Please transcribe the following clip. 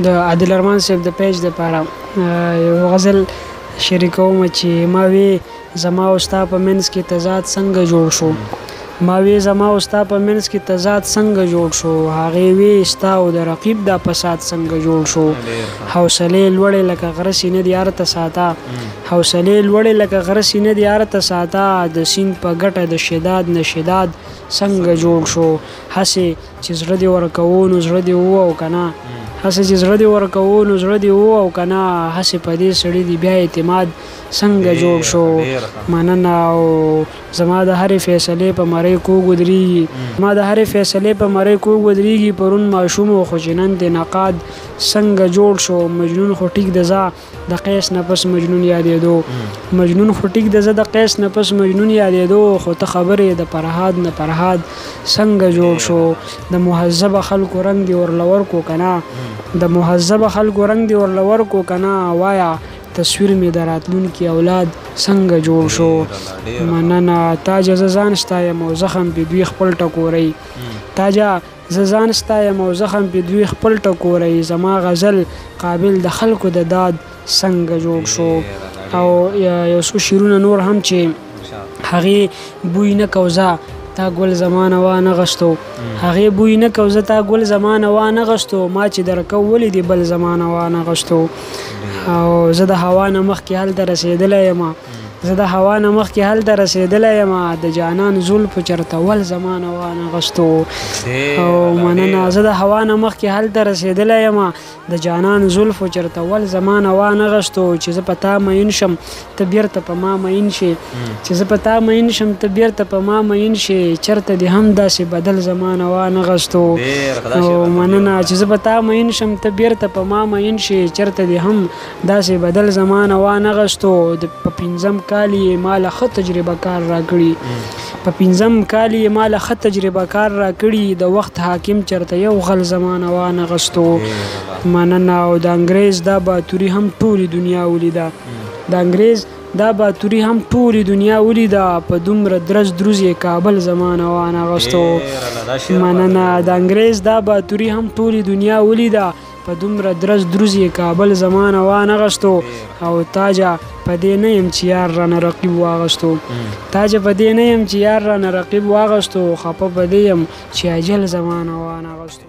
د عادل ارمان صاحب د پیج دپاره یو غزل شریکوم چې ما وی زما او ستا په منځ کې تضاد څنګه جوړ شو. ما وی زما او ستا په منځ کې تضاد څنګه جوړ شو. هغې وی ستا او د رقیب دا فساد څنګه جوړ شو. حوصلې لوړې لکه غره سینه د یار ته ساته. حوصلې لوړې لکه غره سینه د یار ته ساته. د سیند په ګټه د شداد نه شداد څنګه جوړ شو. هسې چې زړه دې ورکوو نو زړه دې وو او که نه. هسې چې زړه دې ورکوو نو زړه دې وو او که نه. هسې په دې سړي دې بیا اعتماد څنګه جوړ شو. مننه. او زما د هرې فیصلې په مرۍ کوږ ودرېږي. زما د هرې فیصلې په مرۍ کوږ ودرېږي. پرون ماشوم و خو چې نن دې نقاد څنګه جوړ شو. مجنون خو ټیک د زه د قیس نه پس مجنون یادېدو. مجنون خو ټیک د زه د قیس نه پس مجنون یادېدو. خو ته خبرې د فرهاد نه فرهاد څنګه جوړ شو. د مهذبه خلکو رنګ دې ورلور کو که نه. د مهذبه خلکو رنګ دې ورلور کو که نه. وایه تصویر مې د راتلونکي اولاد څنګه جوړ شو. مننه. تاجه زه ځان ستایم او زخم پې دوی خپل ټکوری. تاجه زه ځان ستایم او زخم پې دوی خپل ټکوری. زما غزل قابل د خلکو د داد څنګه جوړ شو. او یو څو شعرونه نور هم چې هغې بوی نه کوزه تا ګل زمانه وانغښتو. هغې بوی نه کوزه تا ګل زمانه وانغښتو. ما چې درکو ولې دې بل زمانه وانغښتو. او زه د هوا نه مخکې هلته رسېدلی یم. زه د هوا نه مخکې هلته رسېدلی یم. د جانان زلفو چرته ول زمانه وانغښتو. او مننه. زه د هوا نه مخکې هلته رسېدلی یم. د جانان زلفو چرته ول زمانه وانغښتو. چې زه په تا مین شم ته بیرته په ما مین شې. چې زه په تا مین شم ته بیرته په ما مین شې. چرته دې هم داسې بدل زمانه وانغښتو. او مننه. چې زه په تا مین شم ته بیرته په ما مین شې. چرته دې هم داسې بدل زمانه وانغښتو. په پنځم کال یې ماله ښه تجربه کار راکړي. په پنځم کال یې ماله ښه تجربه کار راکړي. د وخت حاکم چرته یو غل زمانه وانغښتو. مننه. او د انګریز دا باتوري هم ټولې دنیا ولیده. د انګریز دا باتوري هم ټولې دنیا ولیده. په دومره درز دروز یې کابل زمانه وانغښتو. مننه. د انګریز دا باتوري هم ټولې دنیا ولیده. په دومره درز دروز یې کابل زمانه وانغښتو. او تاجه په دې نه یم چې یار رانه رقیب واغښتو. تاجه په دې نه یم چې یار رانه رقیب واغښتو. خفه په دې یم چې اجل زمانه وانغښتو.